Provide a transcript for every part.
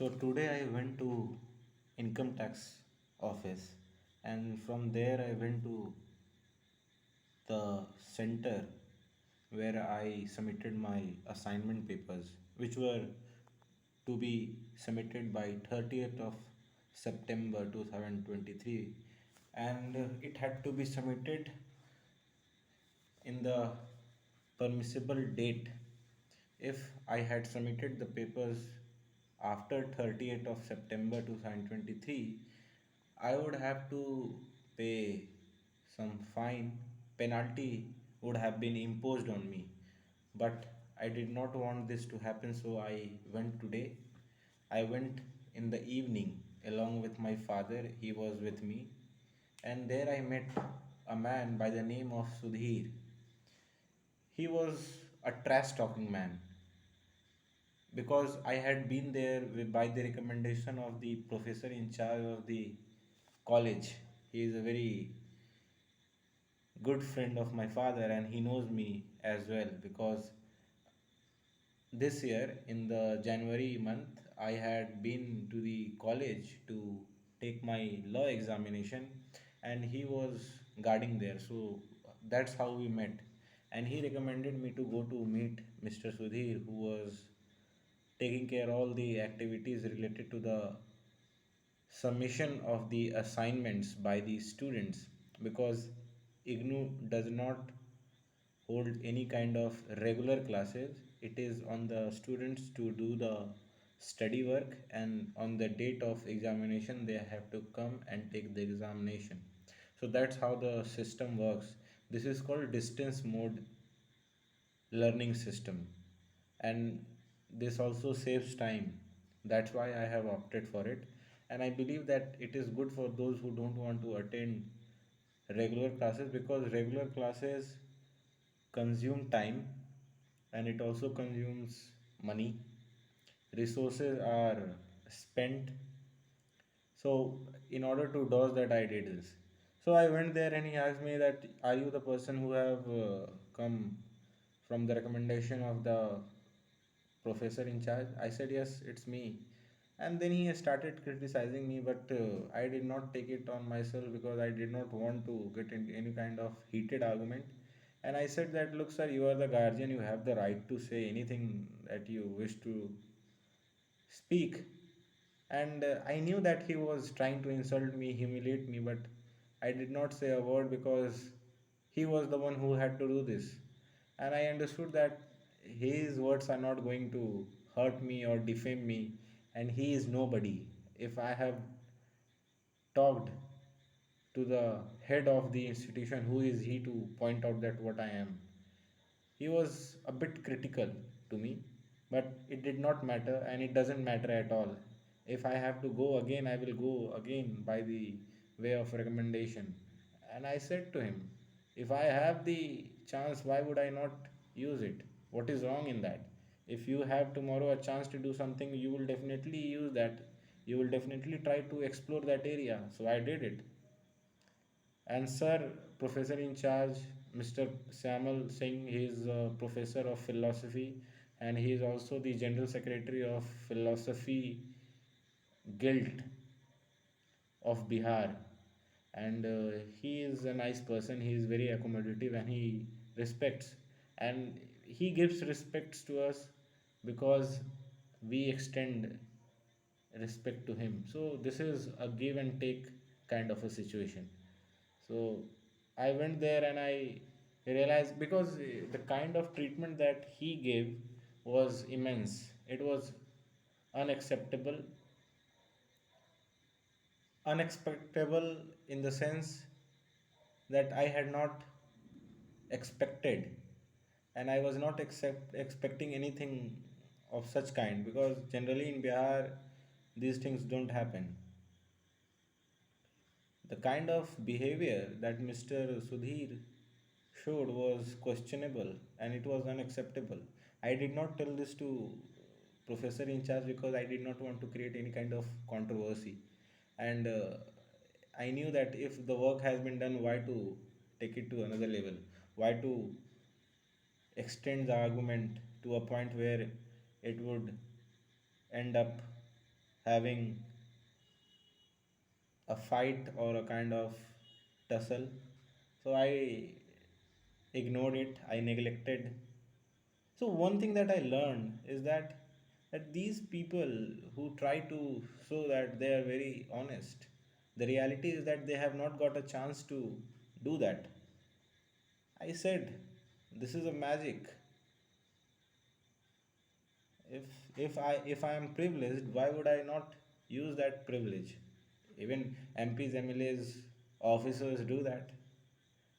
So today I went to income tax office, and from there I went to the center where I submitted my assignment papers, which were to be submitted by 30th of September 2023, and it had to be submitted in the permissible date. If I had submitted the papers after 30th of September 2023, I would have to pay some fine. Penalty would have been imposed on me. But I did not want this to happen, so I went today. I went in the evening along with my father, he was with me, and there I met a man by the name of Sudhir. He was a trash talking man because I had been there by the recommendation of the professor in charge of the college. He is a very good friend of my father and he knows me as well because this year in the January month I had been to the college to take my law examination and he was guarding there. So that's how we met. And he recommended me to go to meet Mr. Sudhir, who was taking care all the activities related to the submission of the assignments by the students, because IGNU does not hold any kind of regular classes. It is on the students to do the study work, and on the date of examination they have to come and take the examination. So that's how the system works. This is called distance mode learning system, and this also saves time. That's why I have opted for it, and I believe that it is good for those who don't want to attend regular classes, because regular classes consume time and it also consumes money. Resources are spent. So in order to dodge that, I did this. So I went there and he asked me that, are you the person who have come from the recommendation of the professor in charge? I said, yes, it's me. And then he started criticizing me, but I did not take it on myself because I did not want to get into any kind of heated argument. And I said that, look, sir, you are the guardian, you have the right to say anything that you wish to speak. And I knew that he was trying to insult me, humiliate me, but I did not say a word because he was the one who had to do this. And I understood that his words are not going to hurt me or defame me, and he is nobody. If I have talked to the head of the institution, who is he to point out that what I am? He was a bit critical to me, but it did not matter and it doesn't matter at all. If I have to go again, I will go again by the way of recommendation. And I said to him, if I have the chance, why would I not use it? What is wrong in that? If you have tomorrow a chance to do something, you will definitely use that. You will definitely try to explore that area. So I did it. And sir, professor in charge, Mr. Samuel Singh, he is a professor of philosophy and he is also the general secretary of Philosophy Guild of Bihar. And he is a nice person. He is very accommodative and he respects, and he gives respects to us because we extend respect to him. So this is a give and take kind of a situation. So I went there and I realized, because the kind of treatment that he gave was immense. It was unacceptable. Unexpectable in the sense that I had not expected, and I was not expecting anything of such kind, because generally in Bihar these things don't happen. The kind of behavior that Mr. Sudhir showed was questionable and it was unacceptable. I did not tell this to professor in charge because I did not want to create any kind of controversy. And I knew that if the work has been done, why to take it to another level? Why to extend the argument to a point where it would end up having a fight or a kind of tussle. So I ignored it, I neglected. So one thing that I learned is that these people who try to show that they are very honest, the reality is that they have not got a chance to do that. I said, this is a magic. If I am privileged, why would I not use that privilege? Even MPs, MLAs, officers do that.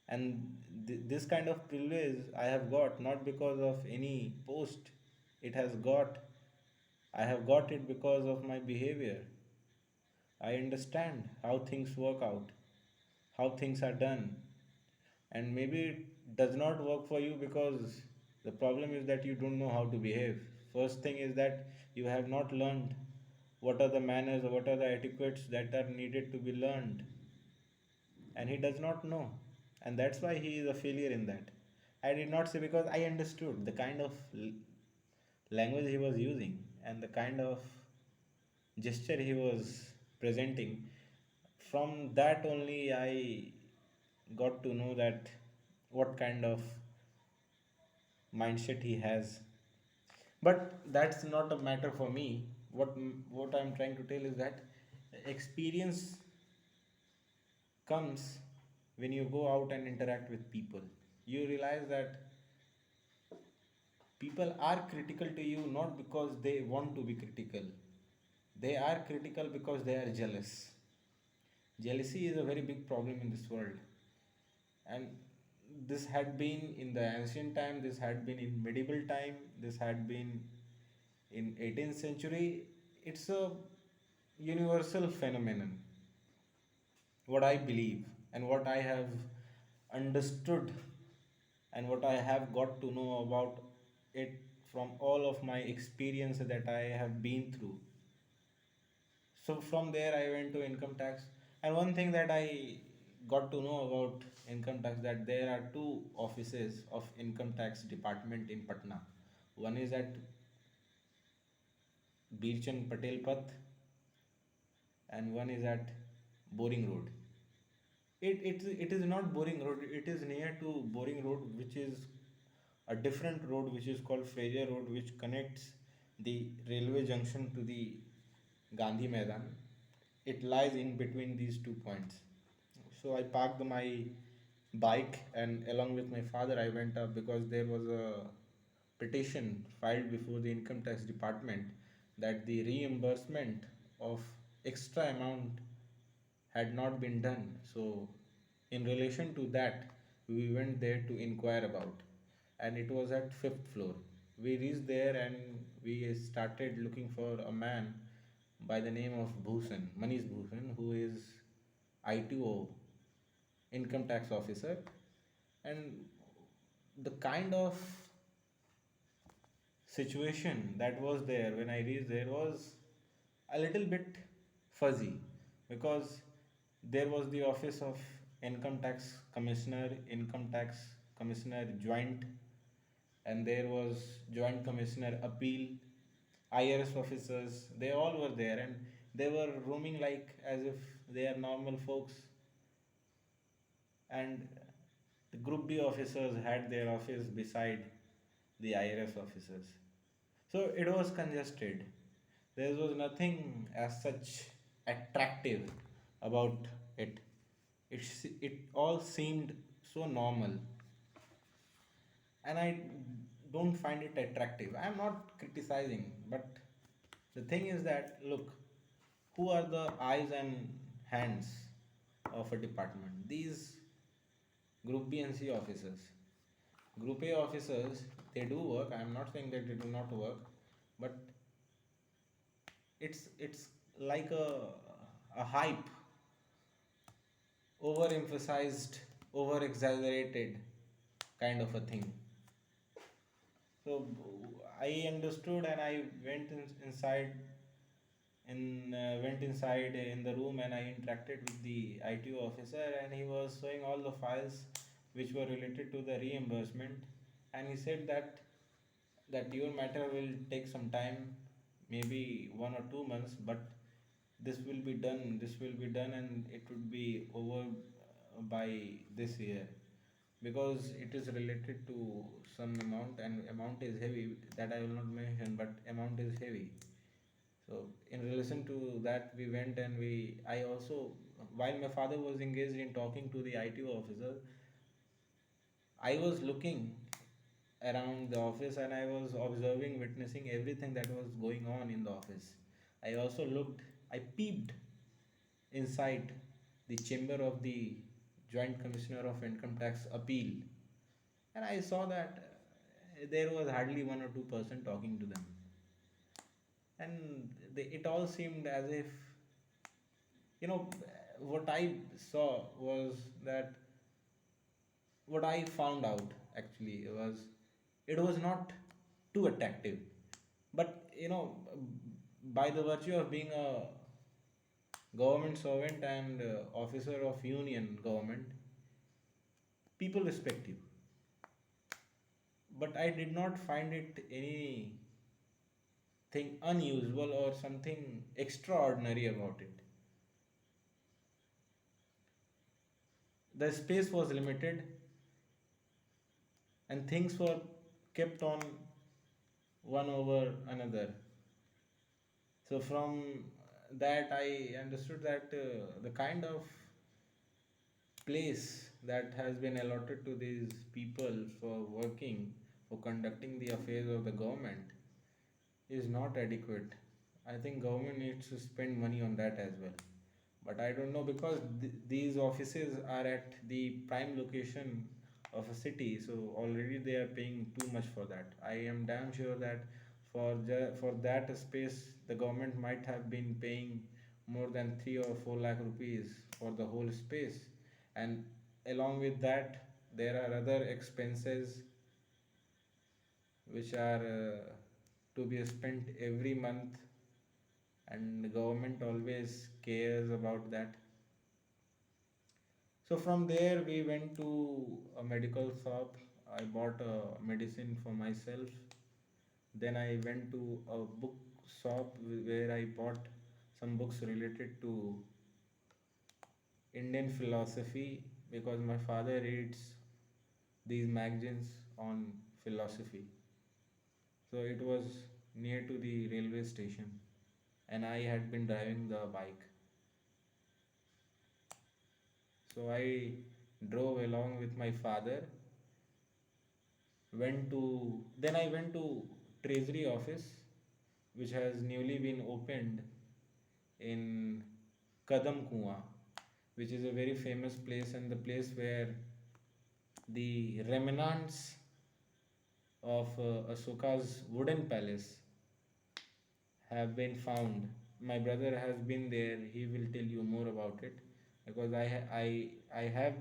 And this kind of privilege I have got not because of any post. It has got I have got it because of my behavior. I understand how things work out, how things are done. And maybe it does not work for you because the problem is that you don't know how to behave. First thing is that you have not learned what are the manners or what are the etiquettes that are needed to be learned, and he does not know, and that's why he is a failure in that. I did not say, because I understood the kind of language he was using and the kind of gesture he was presenting. From that only I got to know that what kind of mindset he has. But that's not a matter for me. What I'm trying to tell is that experience comes when you go out and interact with people. You realize that people are critical to you not because they want to be critical, they are critical because they are jealous. Jealousy is a very big problem in this world, and this had been in the ancient time, this had been in medieval time, this had been in 18th century. It's a universal phenomenon, what I believe and what I have understood and what I have got to know about it from all of my experience that I have been through. So from there I went to income tax, and one thing that I got to know about income tax, that there are two offices of income tax department in Patna. One is at Birchand Patel Path and one is at Boring Road. It is not Boring Road. It is near to Boring Road, which is a different road, which is called Fraser Road, which connects the railway junction to the Gandhi Maidan. It lies in between these 2 points. So I parked my bike and along with my father I went up, because there was a petition filed before the income tax department that the reimbursement of extra amount had not been done. So, in relation to that, we went there to inquire about, and it was at fifth floor. We reached there and we started looking for a man by the name of Bhusan, Manish Bhusan, who is ITO, income tax officer, and the kind of situation that was there when I reached there was a little bit fuzzy, because there was the office of income tax commissioner joint, and there was joint commissioner appeal, IRS officers. They all were there, and they were roaming like as if they are normal folks, and the group B officers had their office beside the IRS officers. So it was congested. There was nothing as such attractive about it. It all seemed so normal, and I don't find it attractive. I am not criticizing, but the thing is that, look, who are the eyes and hands of a department? These Group B and C officers. Group A officers, they do work. I am not saying that they do not work, but it's like a hype, overemphasized, over exaggerated kind of a thing. So I understood, and I went inside in the room, and I interacted with the ITO officer, and he was showing all the files which were related to the reimbursement, and he said that your matter will take some time, maybe 1 or 2 months, but this will be done, and it would be over by this year, because it is related to some amount, and amount is heavy, that I will not mention, but amount is heavy. So in relation to that, we went, and I also, while my father was engaged in talking to the ITO officer, I was looking around the office, and I was observing, witnessing everything that was going on in the office. I also looked, I peeped inside the chamber of the Joint Commissioner of Income Tax Appeal, and I saw that there was hardly 1 or 2% talking to them, and it all seemed as if, you know, what I saw was that, what I found out actually was, it was not too attractive. But by the virtue of being a government servant and officer of union government, people respect you. But I did not find it anything unusual or something extraordinary about it. The space was limited, and things were kept on one over another. So from that, I understood that the kind of place that has been allotted to these people for working, for conducting the affairs of the government, is not adequate. I think government needs to spend money on that as well. But I don't know, because these offices are at the prime location of a city, so already they are paying too much for that. I am damn sure that for that space, the government might have been paying more than 3 or 4 lakh rupees for the whole space, and along with that, there are other expenses which are to be spent every month, and the government always cares about that. So from there, we went to a medical shop. I bought a medicine for myself. Then I went to a book shop where I bought some books related to Indian philosophy, because my father reads these magazines on philosophy. So it was near to the railway station, and I had been driving the bike. So I drove along with my father, then I went to Treasury office, which has newly been opened in Kadam Kuwa, which is a very famous place, and the place where the remnants of Asoka's wooden palace have been found. My brother has been there. He will tell you more about it, because I have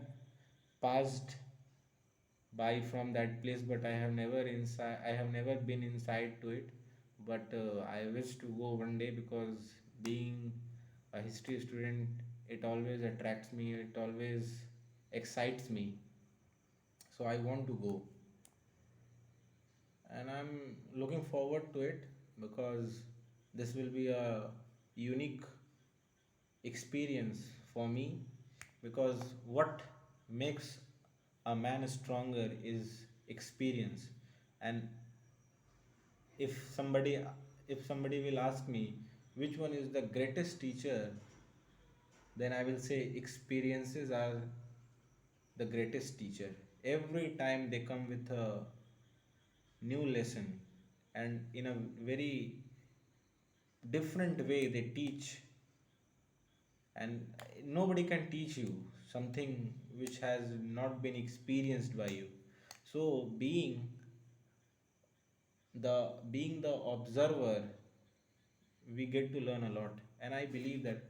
passed by from that place, but I have never been inside to it. But I wish to go one day, because being a history student, it always attracts me. It always excites me. So I want to go, and I'm looking forward to it, because this will be a unique experience for me, because what makes a man stronger is experience. And if somebody if somebody will ask me which one is the greatest teacher, then I will say experiences are the greatest teacher. Every time they come with a new lesson, and in a very different way they teach, and nobody can teach you something which has not been experienced by you. So being the observer, we get to learn a lot, and I believe that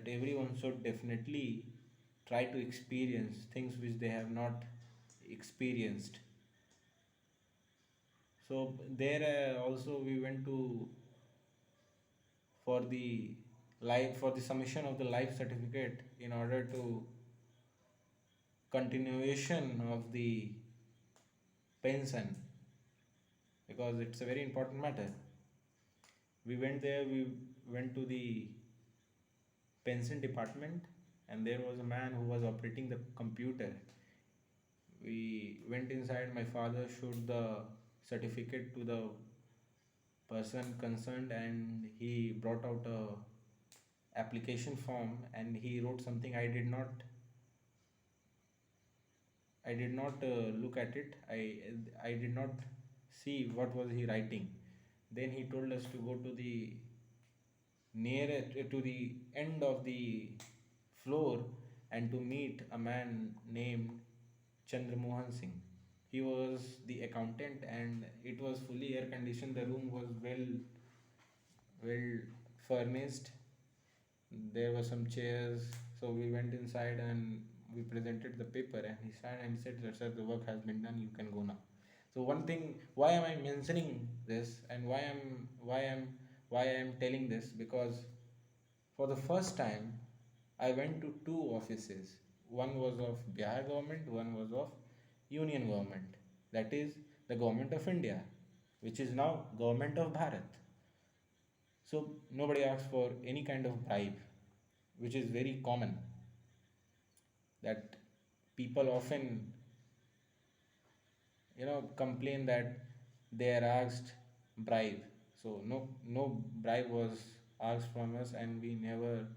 everyone should definitely try to experience things which they have not experienced. So there also we went to for the submission of the life certificate, in order to continuation of the pension, because it's a very important matter. We went there, we went to the pension department, and there was a man who was operating the computer. We went inside, my father showed the certificate to the person concerned, and he brought out a application form, and he wrote something. I did not look at it. I did not see what was he writing. Then he told us to go to the near to the end of the floor and to meet a man named Chandramohan Singh. He was the accountant, and it was fully air conditioned. The room was well furnished. There were some chairs. So we went inside and we presented the paper, and he signed and he said that, sir, the work has been done, you can go now. So one thing, why am I mentioning this, and why I am telling this, because for the first time I went to two offices. One was of Bihar government, one was of Union government. That is the government of India, which is now government of Bharat. So nobody asks for any kind of bribe, which is very common. That people often, complain that they are asked bribe. So no bribe was asked from us, and we never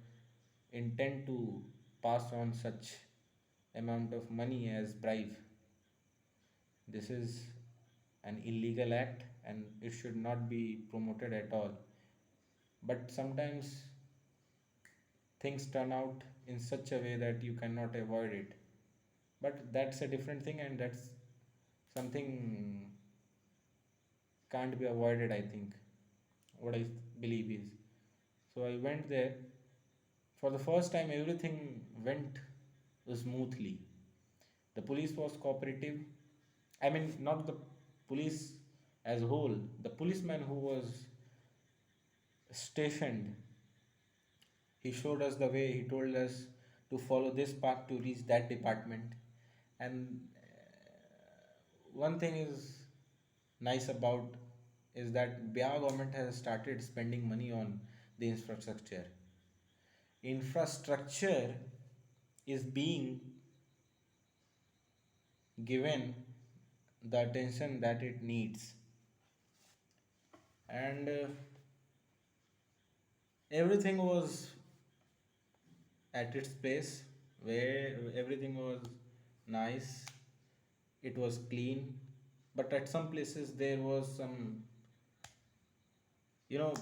intend to pass on such amount of money as bribe. This is an illegal act, and it should not be promoted at all. But sometimes things turn out in such a way that you cannot avoid it. But that's a different thing, and that's something can't be avoided, I think. What I believe is. So I went there. For the first time, everything went smoothly. The police was cooperative. I mean, not the police as a whole. The policeman who was stationed, he showed us the way. He told us to follow this path to reach that department. And one thing is nice about is that Bihar government has started spending money on the infrastructure. Infrastructure is being given the attention that it needs, and everything was at its place, where everything was nice, it was clean. But at some places there was some, you know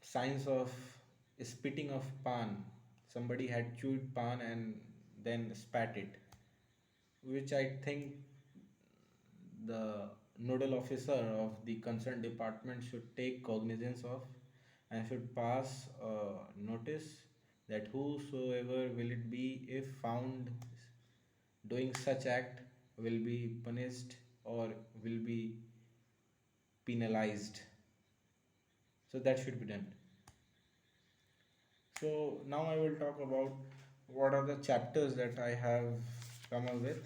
signs of spitting of pan. Somebody had chewed pan and then spat it, which I think the nodal officer of the concerned department should take cognizance of, and should pass a notice that whosoever will it be, if found doing such act, will be punished or will be penalized. So that should be done. So now I will talk about what are the chapters that I have come up with.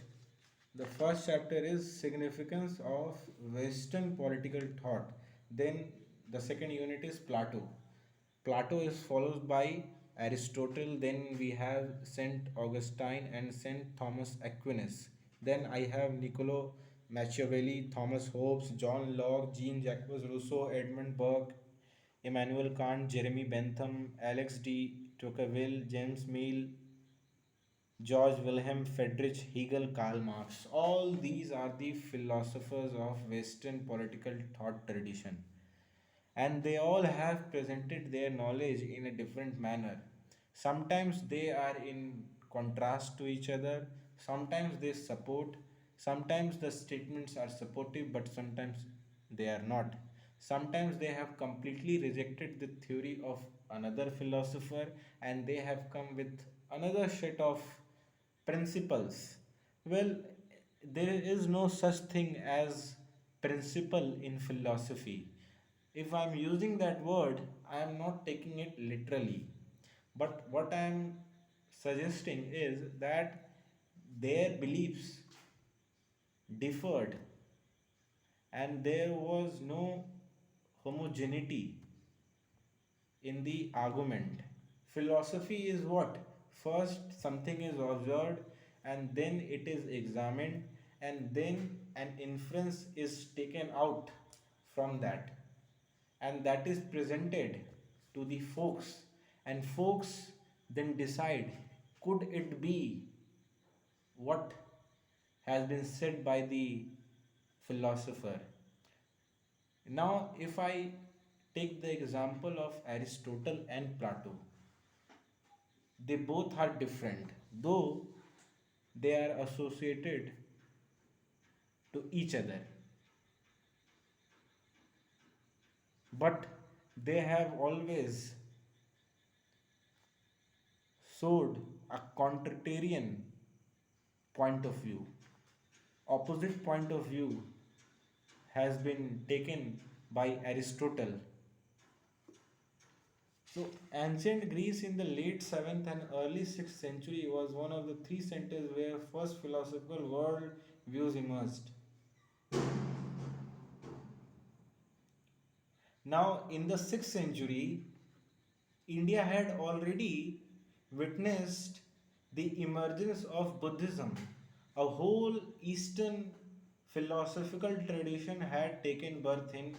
The first chapter is significance of Western political thought. Then the second unit is Plato. Plato is followed by Aristotle. Then we have Saint Augustine and Saint Thomas Aquinas. Then I have Niccolo Machiavelli, Thomas Hobbes, John Locke, Jean Jacques Rousseau, Edmund Burke, Immanuel Kant, Jeremy Bentham, Alex de Tocqueville, James Mill, George Wilhelm Friedrich Hegel, Karl Marx. All these are the philosophers of Western political thought tradition, and they all have presented their knowledge in a different manner. Sometimes they are in contrast to each other, sometimes they support, sometimes the statements are supportive, but sometimes they are not. Sometimes they have completely rejected the theory of another philosopher, and they have come with another set of principles. Well, there is no such thing as principle in philosophy. If I'm using that word, I am not taking it literally. But what I am suggesting is that their beliefs differed, and there was no homogeneity in the argument. Philosophy is what? First something is observed, and then it is examined, and then an inference is taken out from that, and that is presented to the folks, and folks then decide, could it be what has been said by the philosopher. Now, if I take the example of Aristotle and Plato, they both are different, though they are associated to each other, but they have always showed a contrarian point of view. Opposite point of view has been taken by Aristotle. So, ancient Greece in the late 7th and early 6th century was one of the three centers where first philosophical world views emerged. Now, in the 6th century, India had already witnessed the emergence of Buddhism. A whole Eastern philosophical tradition had taken birth in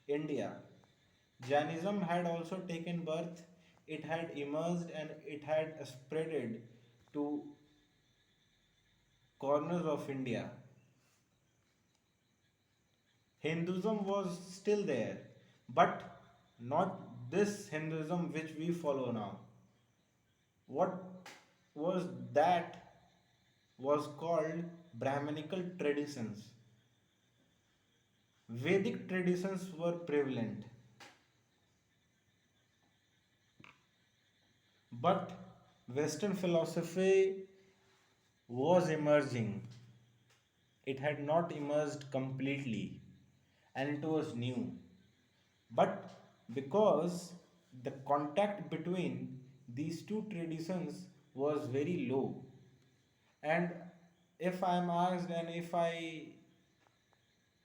India. Jainism had also taken birth, it had emerged and it had spreaded to corners of India. Hinduism was still there, but not this Hinduism which we follow now. What was that was called Brahmanical traditions. Vedic traditions were prevalent, but Western philosophy was emerging. It had not emerged completely and it was new. But because the contact between these two traditions was very low, and if I am asked and if I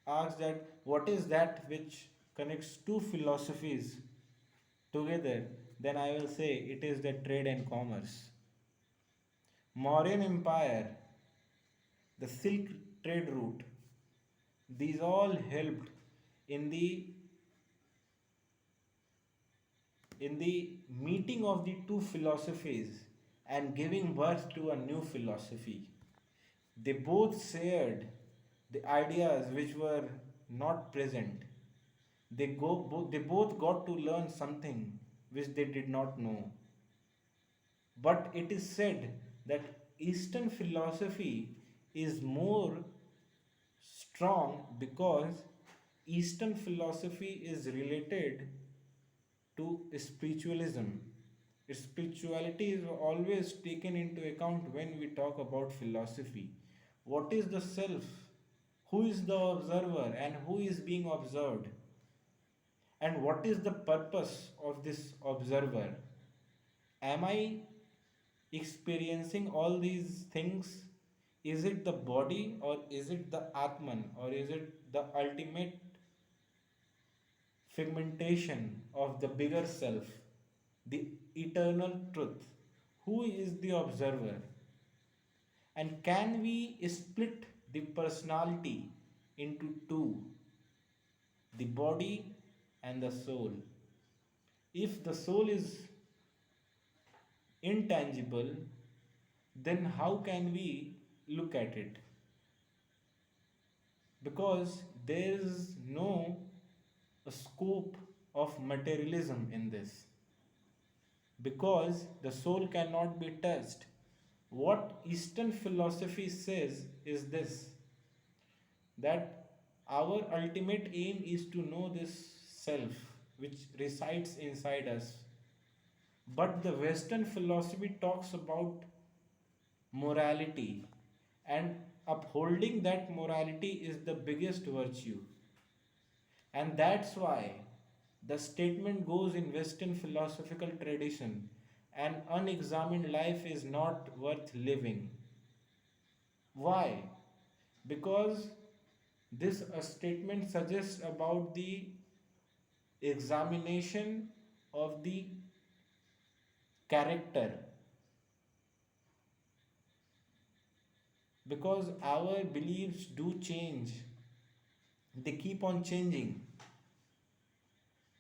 ask that what is that which connects two philosophies together, then I will say it is the trade and commerce. Mauryan Empire, the Silk trade route, these all helped in the meeting of the two philosophies and giving birth to a new philosophy. They both shared the ideas which were not present. They both got to learn something which they did not know. But it is said that Eastern philosophy is more strong because Eastern philosophy is related to spiritualism. Spirituality is always taken into account when we talk about philosophy. What is the self? Who is the observer and who is being observed? And what is the purpose of this observer? Am I experiencing all these things? Is it the body or is it the Atman or is it the ultimate fragmentation of the bigger self, the eternal truth? Who is the observer? And can we split the personality into two, the body and the soul? If the soul is intangible, then how can we look at it? Because there is no scope of materialism in this, because the soul cannot be touched. What Eastern philosophy says is this, that our ultimate aim is to know this self which resides inside us. But the Western philosophy talks about morality, and upholding that morality is the biggest virtue. And that's why the statement goes in Western philosophical tradition, an unexamined life is not worth living. Why? Because this statement suggests about the examination of the character, because our beliefs do change, they keep on changing.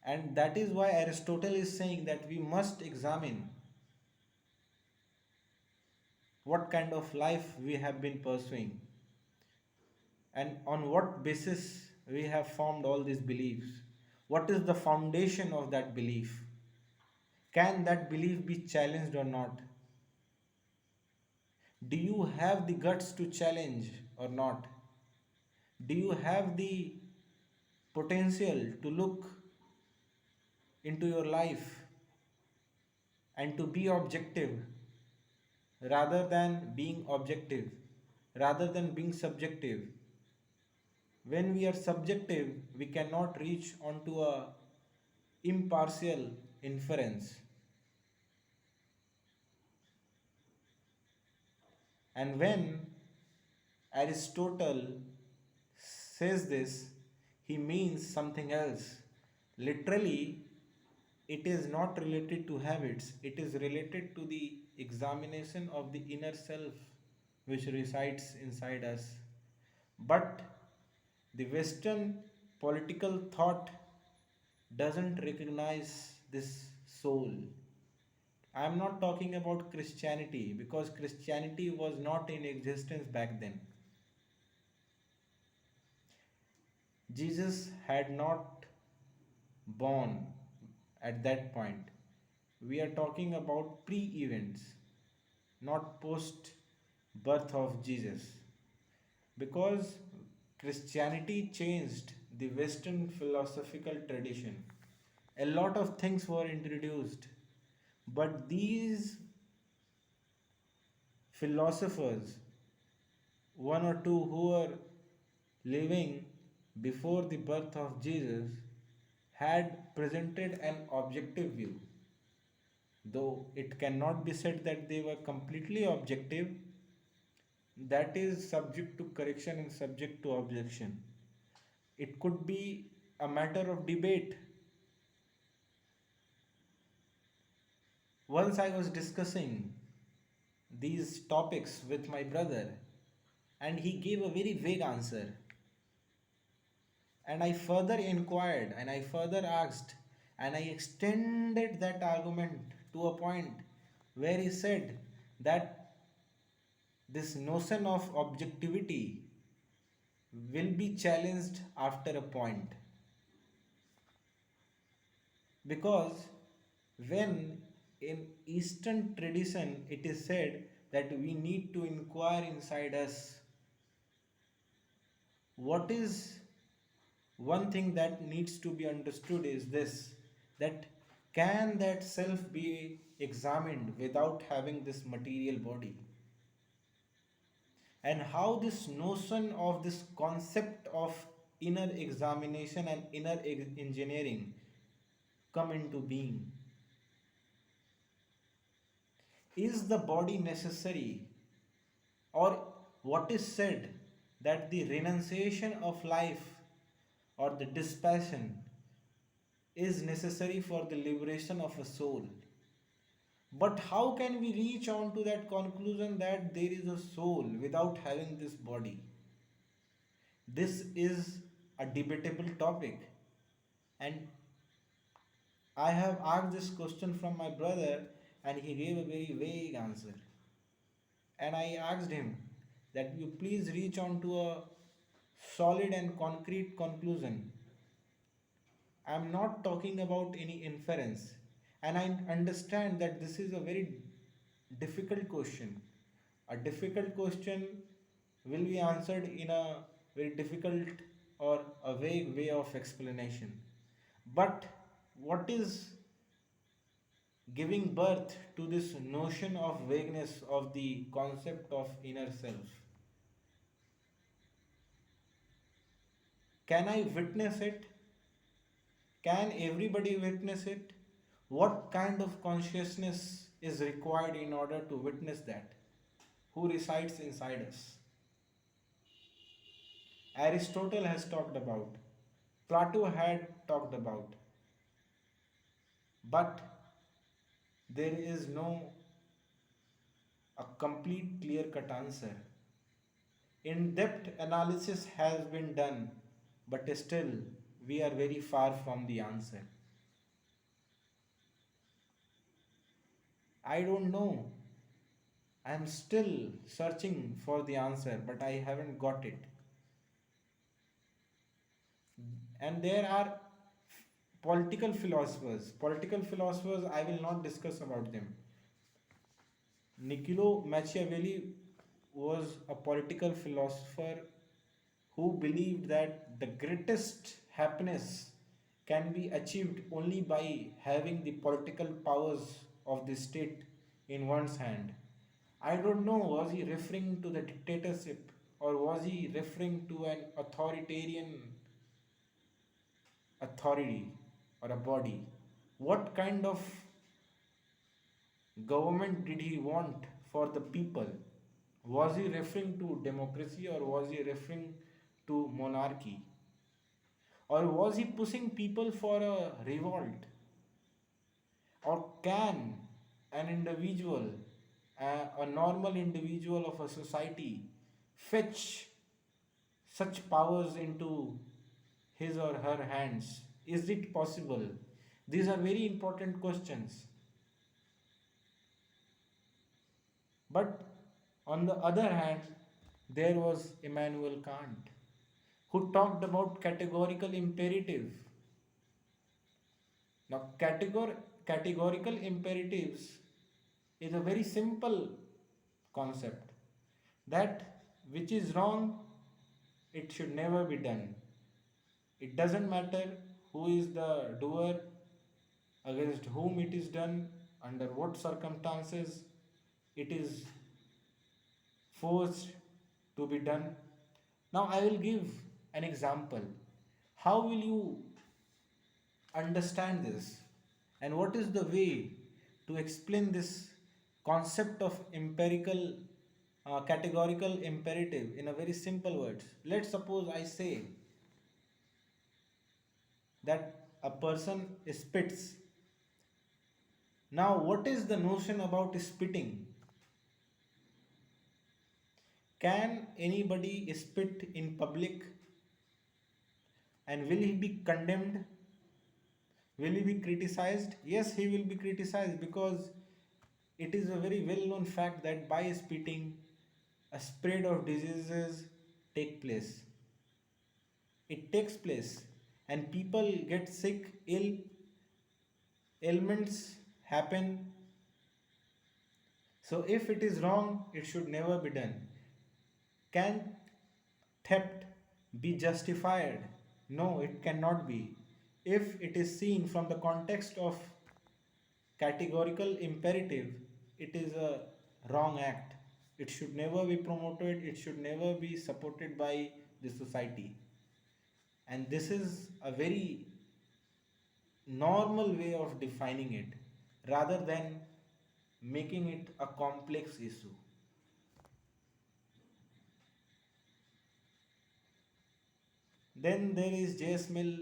And that is why Aristotle is saying that we must examine what kind of life we have been pursuing and on what basis we have formed all these beliefs. What is the foundation of that belief? Can that belief be challenged or not? Do you have the guts to challenge or not? Do you have the potential to look into your life and to be objective rather than being objective, rather than being subjective? When we are subjective, we cannot reach onto a impartial inference. And when Aristotle says this, he means something else. Literally, it is not related to habits, it is related to the examination of the inner self which resides inside us. But the Western political thought doesn't recognize this soul. I am not talking about Christianity because Christianity was not in existence back then. Jesus had not born at that point. We are talking about pre events, not post birth of Jesus. Because Christianity changed the Western philosophical tradition. A lot of things were introduced, but these philosophers, one or two who were living before the birth of Jesus, had presented an objective view. Though it cannot be said that they were completely objective, that is subject to correction and subject to objection. It could be a matter of debate. Once I was discussing these topics with my brother, and he gave a very vague answer. And I further inquired and I further asked and I extended that argument to a point where he said that this notion of objectivity will be challenged after a point. Because when in Eastern tradition it is said that we need to inquire inside us, what is one thing that needs to be understood is this, that can that self be examined without having this material body, and how this notion of this concept of inner examination and inner engineering come into being. Is the body necessary, or what is said that the renunciation of life or the dispassion is necessary for the liberation of a soul? But how can we reach on to that conclusion that there is a soul without having this body? This is a debatable topic, and I have asked this question from my brother, and he gave a very vague answer. And I asked him that you please reach on to a solid and concrete conclusion. I am not talking about any inference. And I understand that this is a very difficult question. A difficult question will be answered in a very difficult or a vague way of explanation. But what is giving birth to this notion of vagueness of the concept of inner self? Can I witness it? Can everybody witness it? What kind of consciousness is required in order to witness that? Who resides inside us? Aristotle has talked about, Plato had talked about. but there is no a complete clear cut answer. In depth analysis has been done, but still we are very far from the answer. I don't know. I'm still searching for the answer, but I haven't got it. And there are political philosophers, I will not discuss about them. Niccolo Machiavelli was a political philosopher who believed that the greatest happiness can be achieved only by having the political powers of the state in one's hand. I don't know, was he referring to the dictatorship or was he referring to an authoritarian authority or a body? What kind of government did he want for the people? Was he referring to democracy or was he referring to monarchy? Or was he pushing people for a revolt? Or can an individual, a normal individual of a society, fetch such powers into his or her hands? Is it possible? These are very important questions. But on the other hand, there was Immanuel Kant, who talked about categorical imperative. Now, categorical imperatives is a very simple concept that which is wrong, it should never be done. It doesn't matter who is the doer, against whom it is done, under what circumstances it is forced to be done. Now, I will give an example. How will you understand this? And what is the way to explain this concept of categorical imperative in a very simple words? Let's suppose I say that a person spits. Now, what is the notion about spitting? Can anybody spit in public and will he be condemned? Will he be criticized? Yes, he will be criticized because it is a very well known fact that by spitting, a spread of diseases take place. It takes place, and people get sick, ailments happen. So, if it is wrong, it should never be done. Can theft be justified? No, it cannot be. If it is seen from the context of categorical imperative, it is a wrong act. It should never be promoted, it should never be supported by the society. And this is a very normal way of defining it rather than making it a complex issue. Then there is J.S. Mill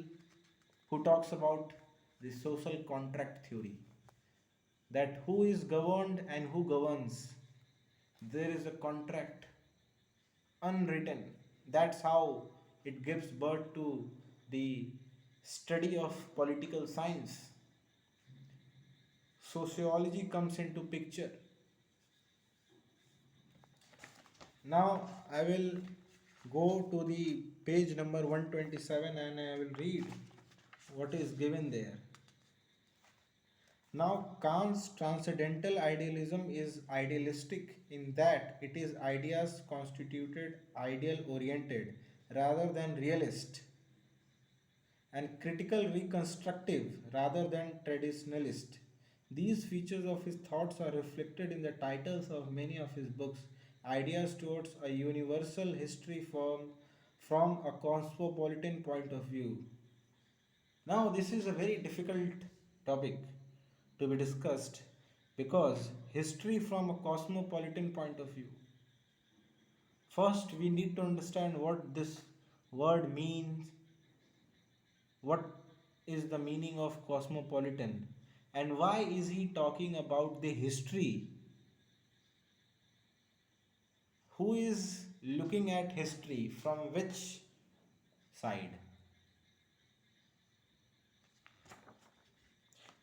who talks about the social contract theory, that who is governed and who governs. There is a contract unwritten. That's how it gives birth to the study of political science. Sociology comes into picture. Now I will go to the page number 127 and I will read what is given there. Now, Kant's transcendental idealism is idealistic in that it is ideas constituted ideal oriented rather than realist, and critical reconstructive rather than traditionalist. These features of his thoughts are reflected in the titles of many of his books. Ideas towards a universal history from a cosmopolitan point of view. Now, this is a very difficult topic to be discussed because history from a cosmopolitan point of view. First, we need to understand what this word means, what is the meaning of cosmopolitan. And why is he talking about the history? Who is looking at history from which side?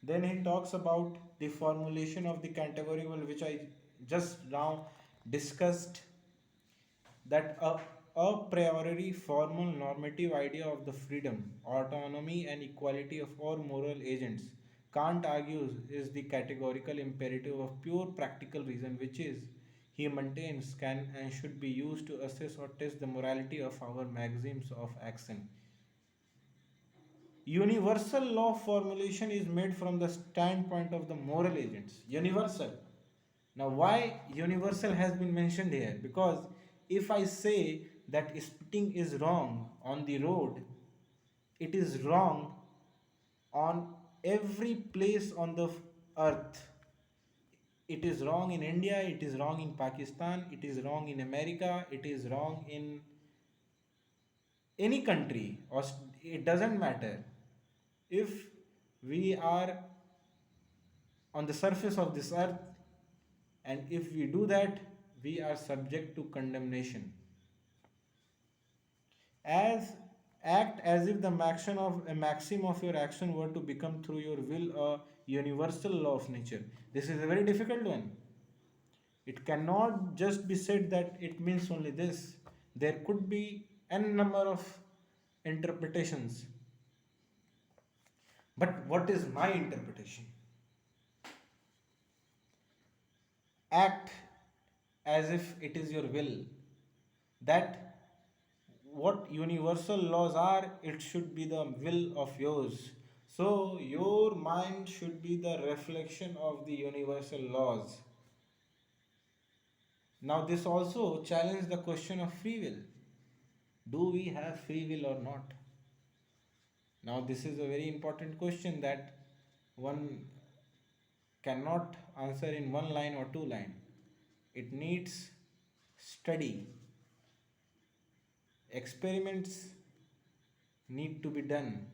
Then he talks about the formulation of the categorical, which I just now discussed, that a priori formal normative idea of the freedom, autonomy, and equality of all moral agents. Kant argues is the categorical imperative of pure practical reason, which is, he maintains, can and should be used to assess or test the morality of our maxims of action. Universal law formulation is made from the standpoint of the moral agents. Universal. Now, why universal has been mentioned here? Because if I say that spitting is wrong on the road, it is wrong on every place on the earth. It is wrong in India, it is wrong in Pakistan, it is wrong in America, it is wrong in any country, or it doesn't matter. If we are on the surface of this earth, and if we do that, we are subject to condemnation. As act as if the maxim of your action were to become through your will a universal law of nature. This is a very difficult one. It cannot just be said that it means only this. There could be n number of interpretations. But what is my interpretation? Act as if it is your will. That what universal laws are, it should be the will of yours. So your mind should be the reflection of the universal laws. Now this also challenges the question of free will. Do we have free will or not? Now this is a very important question that one cannot answer in one line or two line. It needs study. Experiments need to be done.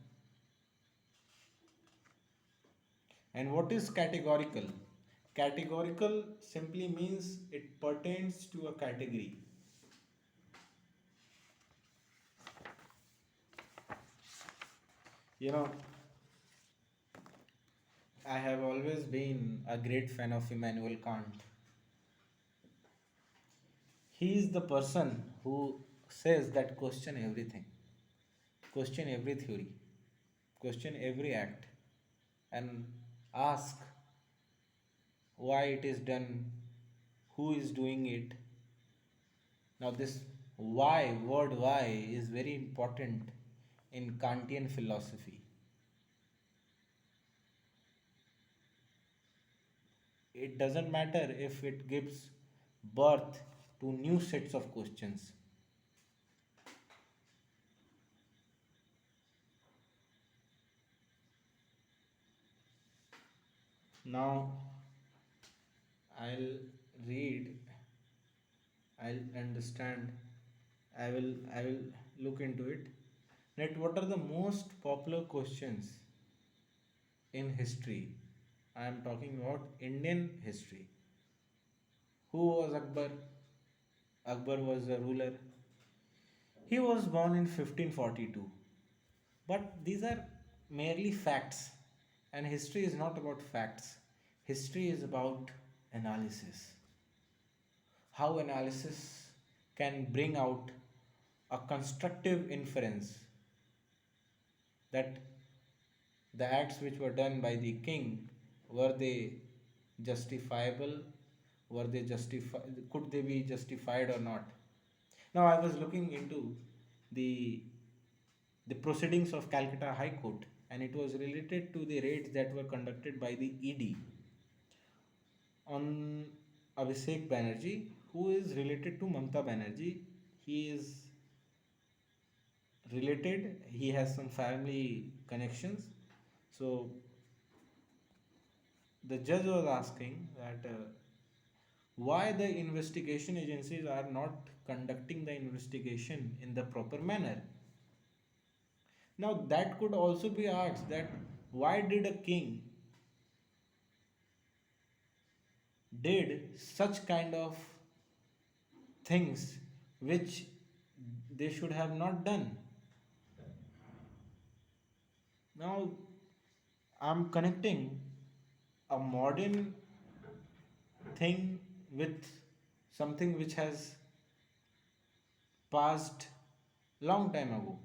And what is categorical? Categorical simply means it pertains to a category. You know, I have always been a great fan of Immanuel Kant. He is the person who says that question everything, question every theory, question every act, and ask why it is done, who is doing it. Now, this why, word why, is very important in Kantian philosophy. It doesn't matter if it gives birth to new sets of questions. Now, I'll read, I'll understand, I will look into it. That what are the most popular questions in history? I am talking about Indian history. Who was Akbar? Akbar was a ruler. He was born in 1542. But these are merely facts, and history is not about facts. History is about analysis. How analysis can bring out a constructive inference that the acts which were done by the king, were they justifiable, were they could they be justified or not. Now I was looking into the proceedings of Calcutta High Court, and it was related to the raids that were conducted by the ED on Abhishek Banerjee, who is related to Mamta Banerjee. He is related, he has some family connections. So the judge was asking that why the investigation agencies are not conducting the investigation in the proper manner. Now that could also be asked that why did a king did such kind of things which they should have not done. Now I'm connecting a modern thing with something which has passed long time ago.